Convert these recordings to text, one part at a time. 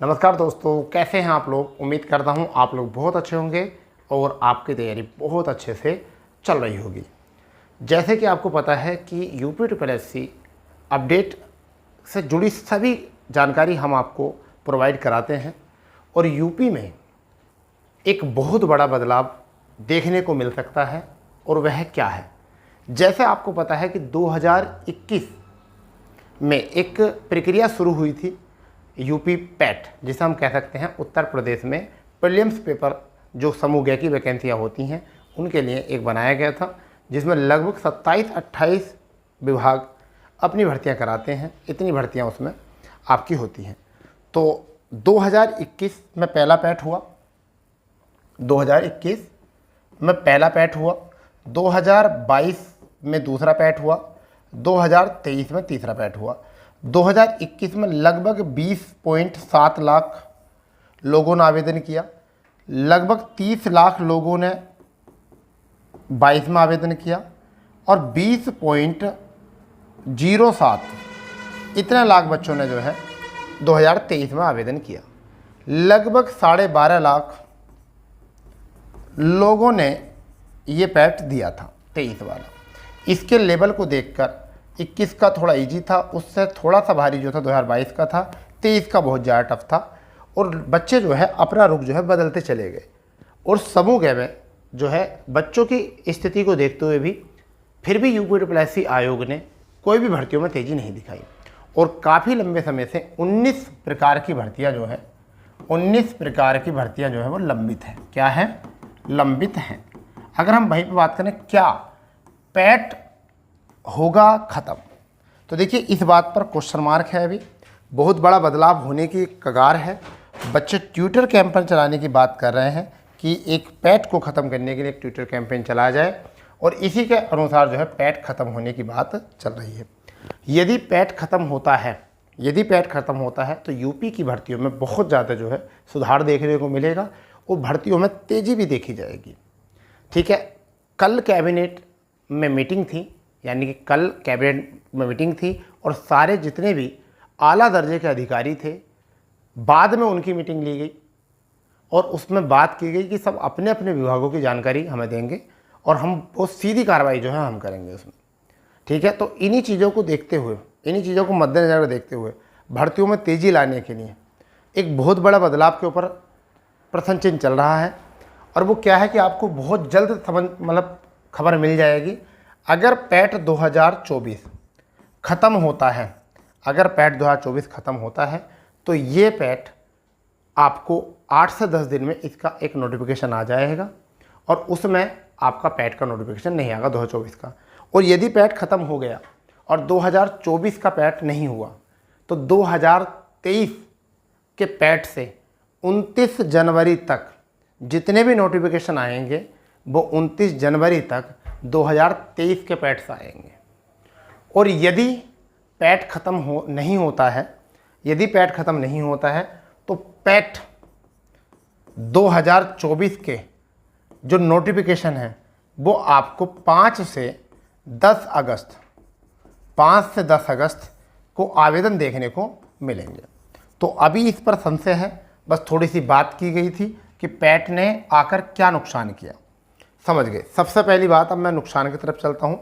नमस्कार दोस्तों, कैसे हैं आप लोग। उम्मीद करता हूं आप लोग बहुत अच्छे होंगे और आपकी तैयारी बहुत अच्छे से चल रही होगी। जैसे कि आपको पता है कि यूपी ट्रिपल अपडेट से जुड़ी सभी जानकारी हम आपको प्रोवाइड कराते हैं और यूपी में एक बहुत बड़ा बदलाव देखने को मिल सकता है। और वह क्या है, जैसे आपको पता है कि 2021 में एक प्रक्रिया शुरू हुई थी यूपी पैट, जिसे हम कह सकते हैं उत्तर प्रदेश में प्रीलिम्स पेपर जो समूह ग की वैकेंसियाँ होती हैं उनके लिए एक बनाया गया था, जिसमें लगभग 27-28 विभाग अपनी भर्तियां कराते हैं। इतनी भर्तियां उसमें आपकी होती हैं। तो 2021 में पहला पैट हुआ, 2021 में पहला पैट हुआ, 2022 में दूसरा पैट हुआ, 2023 में तीसरा पैट हुआ। 2021 में लगभग 20.7 लाख लोगों ने आवेदन किया, लगभग 30 लाख लोगों ने 22 में आवेदन किया और 20.07 इतने लाख बच्चों ने जो है 2023 में आवेदन किया। लगभग 12.5 लाख लोगों ने ये पैट दिया था 23 वाला। इसके लेवल को देखकर 21 का थोड़ा इजी था, उससे थोड़ा सा भारी जो था 2022 का था, 23 का बहुत ज़्यादा टफ था। और बच्चे जो है अपना रुख जो है बदलते चले गए। और समूह ग में जो है बच्चों की स्थिति को देखते हुए भी फिर भी यूपी ट्रिपल आयोग ने कोई भी भर्तियों में तेज़ी नहीं दिखाई और काफ़ी लंबे समय से 19 प्रकार की भर्तियाँ जो है 19 प्रकार की भर्तियाँ जो है वो लंबित हैं। क्या है? लंबित हैं। अगर हम वहीं पर बात करें क्या पैट होगा ख़त्म, तो देखिए इस बात पर क्वेश्चन मार्क है। अभी बहुत बड़ा बदलाव होने की कगार है। बच्चे ट्विटर कैंपेन चलाने की बात कर रहे हैं कि एक पैट को ख़त्म करने के लिए एक ट्विटर कैंपेन चलाया जाए और इसी के अनुसार जो है पैट ख़त्म होने की बात चल रही है। यदि पैट ख़त्म होता है तो यूपी की भर्तियों में बहुत ज़्यादा जो है सुधार देखने को मिलेगा और भर्तियों में तेज़ी भी देखी जाएगी। ठीक है, कल कैबिनेट में मीटिंग थी, यानी कि कल कैबिनेट में मीटिंग थी और सारे जितने भी आला दर्जे के अधिकारी थे बाद में उनकी मीटिंग ली गई और उसमें बात की गई कि सब अपने अपने विभागों की जानकारी हमें देंगे और हम बहुत सीधी कार्रवाई जो है हम करेंगे उसमें। ठीक है, तो इन्हीं चीज़ों को देखते हुए, इन्हीं चीज़ों को मद्देनज़र देखते हुए भर्तियों में तेज़ी लाने के लिए एक बहुत बड़ा बदलाव के ऊपर प्रश्न चिन्ह चल रहा है। और वो क्या है कि आपको बहुत जल्द खबर मिल जाएगी। अगर पैट 2024 ख़त्म होता है, अगर पैट 2024 ख़त्म होता है तो ये पैट आपको 8 से 10 दिन में इसका एक नोटिफिकेशन आ जाएगा और उसमें आपका पैट का नोटिफिकेशन नहीं आएगा 2024 का। और यदि पैट ख़त्म हो गया और 2024 का पैट नहीं हुआ तो 2023 के पैट से 29 जनवरी तक जितने भी नोटिफिकेशन आएंगे वो 29 जनवरी तक 2023 के पैट्स आएंगे। और यदि पैट ख़त्म नहीं होता है, यदि पैट ख़त्म नहीं होता है तो पैट 2024 के जो नोटिफिकेशन है वो आपको 5 से 10 अगस्त को आवेदन देखने को मिलेंगे। तो अभी इस पर संशय है, बस थोड़ी सी बात की गई थी कि पैट ने आकर क्या नुकसान किया, समझ गए। सबसे पहली बात, अब मैं नुकसान की तरफ चलता हूँ।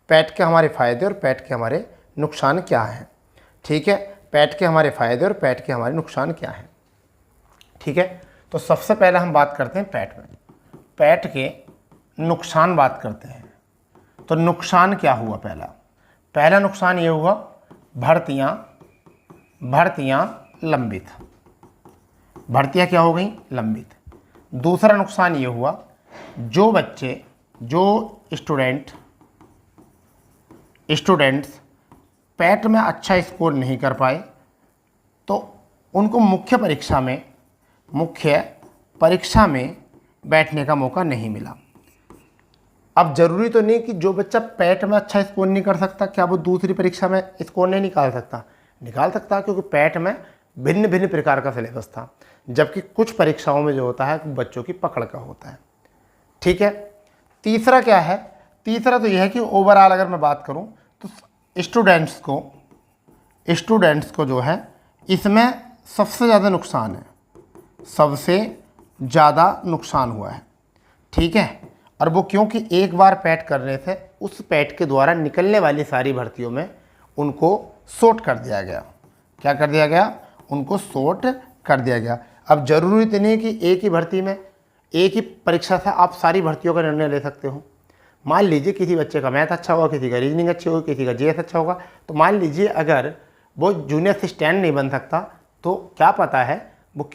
पैट के हमारे फ़ायदे और पैट के हमारे नुकसान क्या हैं। ठीक है, पैट के हमारे फ़ायदे और पैट के हमारे नुकसान क्या हैं। ठीक है, तो सबसे पहले हम बात करते हैं पैट में, पैट के नुकसान बात करते हैं। तो नुकसान क्या हुआ? पहला नुकसान ये हुआ भर्तियाँ लंबित, भर्तियाँ क्या हो गई? लंबित। दूसरा नुकसान ये हुआ जो स्टूडेंट्स पैट में अच्छा स्कोर नहीं कर पाए तो उनको मुख्य परीक्षा में बैठने का मौका नहीं मिला। अब ज़रूरी तो नहीं कि जो बच्चा पैट में अच्छा स्कोर नहीं कर सकता क्या वो दूसरी परीक्षा में स्कोर नहीं निकाल सकता? निकाल सकता, क्योंकि पैट में भिन्न भिन्न प्रकार का सिलेबस था, जबकि कुछ परीक्षाओं में जो होता है बच्चों की पकड़ का होता है। ठीक है, तीसरा क्या है? तीसरा तो यह है कि ओवरऑल अगर मैं बात करूं तो स्टूडेंट्स को जो है इसमें सबसे ज़्यादा नुकसान है, सबसे ज़्यादा नुकसान हुआ है, ठीक है। और वो क्योंकि एक बार पैट करने से उस पैट के द्वारा निकलने वाली सारी भर्तियों में उनको शॉर्ट कर दिया गया। क्या कर दिया गया? उनको शॉर्ट कर दिया गया। अब ज़रूरी तो नहीं कि एक ही भर्ती में, एक ही परीक्षा से आप सारी भर्तियों का निर्णय ले सकते हो। मान लीजिए किसी बच्चे का मैथ अच्छा होगा, किसी का रीजनिंग अच्छी होगी, किसी का जीएस अच्छा होगा, तो मान लीजिए अगर वो जूनियर असिस्टेंट नहीं बन सकता तो क्या पता है वो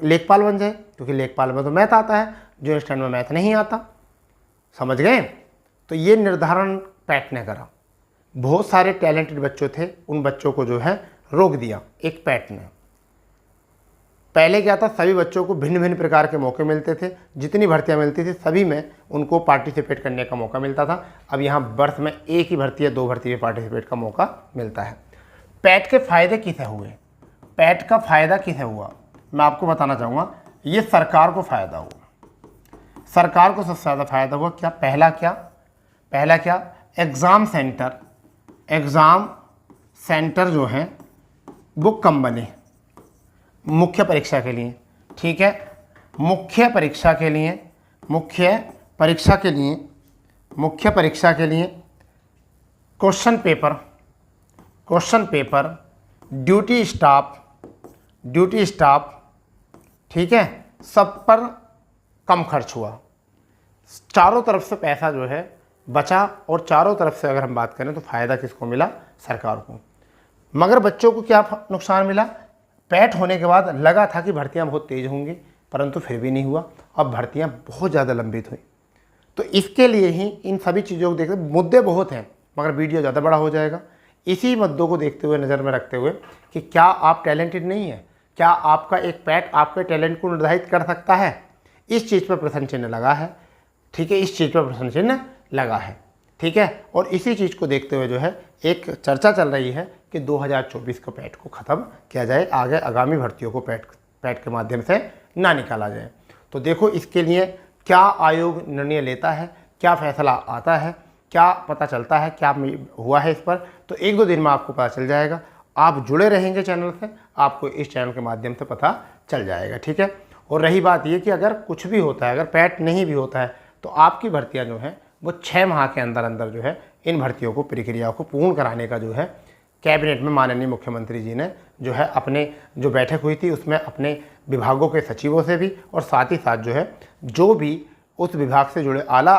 लेखपाल बन जाए, क्योंकि लेखपाल में तो मैथ आता है, जूनियर असिस्टेंट में मैथ नहीं आता। समझ गए? तो ये निर्धारण पैट ने करा। बहुत सारे टैलेंटेड बच्चों थे, उन बच्चों को जो है रोक दिया एक पैट ने। पहले क्या था, सभी बच्चों को भिन्न भिन्न प्रकार के मौके मिलते थे, जितनी भर्तियां मिलती थी सभी में उनको पार्टिसिपेट करने का मौका मिलता था। अब यहाँ वर्ष में एक ही भर्ती या दो भर्ती में पार्टिसिपेट का मौका मिलता है। पैट के फायदे किसे हुए? पैट का फायदा किसे हुआ मैं आपको बताना चाहूँगा। ये सरकार को फायदा हुआ, सरकार को सबसे ज़्यादा फायदा हुआ। क्या? पहला क्या? एग्ज़ाम सेंटर जो हैं वो कम बने मुख्य परीक्षा के लिए, ठीक है। मुख्य परीक्षा के लिए क्वेश्चन पेपर, ड्यूटी स्टाफ, ठीक है, सब पर कम खर्च हुआ। चारों तरफ से पैसा जो है बचा, और चारों तरफ से अगर हम बात करें तो फ़ायदा किसको मिला? सरकार को। मगर बच्चों को क्या नुकसान मिला? पैट होने के बाद लगा था कि भर्तियां बहुत तेज़ होंगी, परंतु फिर भी नहीं हुआ। अब भर्तियां बहुत ज़्यादा लंबित हुई। तो इसके लिए ही इन सभी चीज़ों को देखते, मुद्दे बहुत हैं मगर वीडियो ज़्यादा बड़ा हो जाएगा। इसी मुद्दों को देखते हुए, नज़र में रखते हुए कि क्या आप टैलेंटेड नहीं हैं, क्या आपका एक पैट आपके टैलेंट को निर्धारित कर सकता है, इस चीज़ पर प्रश्न चिन्ह लगा है, ठीक है। इस चीज़ पर प्रश्न चिन्ह लगा है, ठीक है। और इसी चीज़ को देखते हुए जो है एक चर्चा चल रही है कि 2024 को पैट को ख़त्म किया जाए, आगे आगामी भर्तियों को पैट के माध्यम से ना निकाला जाए। तो देखो इसके लिए क्या आयोग निर्णय लेता है, क्या फैसला आता है, क्या पता चलता है, क्या हुआ है इस पर, तो एक दो दिन में आपको पता चल जाएगा। आप जुड़े रहेंगे चैनल से, आपको इस चैनल के माध्यम से पता चल जाएगा, ठीक है। और रही बात ये कि अगर कुछ भी होता है, अगर पैट नहीं भी होता है, तो आपकी भर्तियाँ जो हैं वो 6 माह के अंदर अंदर जो है इन भर्तियों को, प्रक्रिया को पूर्ण कराने का जो है कैबिनेट में माननीय मुख्यमंत्री जी ने जो है अपने जो बैठक हुई थी उसमें अपने विभागों के सचिवों से भी, और साथ ही साथ जो है जो भी उस विभाग से जुड़े आला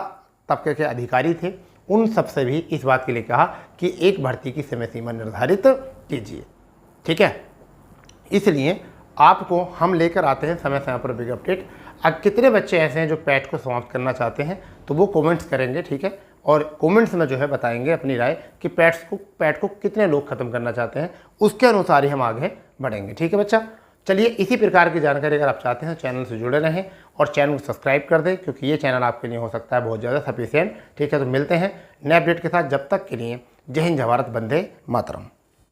तबके के अधिकारी थे उन सब से भी इस बात के लिए कहा कि एक भर्ती की समय सीमा निर्धारित कीजिए, ठीक है। इसलिए आपको हम लेकर आते हैं समय समय पर बिग अपडेट। अब कितने बच्चे ऐसे हैं जो पैट को समाप्त करना चाहते हैं, तो वो कमेंट्स करेंगे, ठीक है। और कमेंट्स में जो है बताएंगे अपनी राय कि पैट को कितने लोग ख़त्म करना चाहते हैं, उसके अनुसार ही हम आगे बढ़ेंगे, ठीक है बच्चा। चलिए, इसी प्रकार की जानकारी अगर आप चाहते हैं चैनल से जुड़े रहें और चैनल को सब्सक्राइब कर दें, क्योंकि ये चैनल आपके लिए हो सकता है बहुत ज़्यादा सफिशिएंट, ठीक है। तो मिलते हैं नए अपडेट के साथ, जब तक के लिए जय हिंद, जय भारत, वंदे मातरम।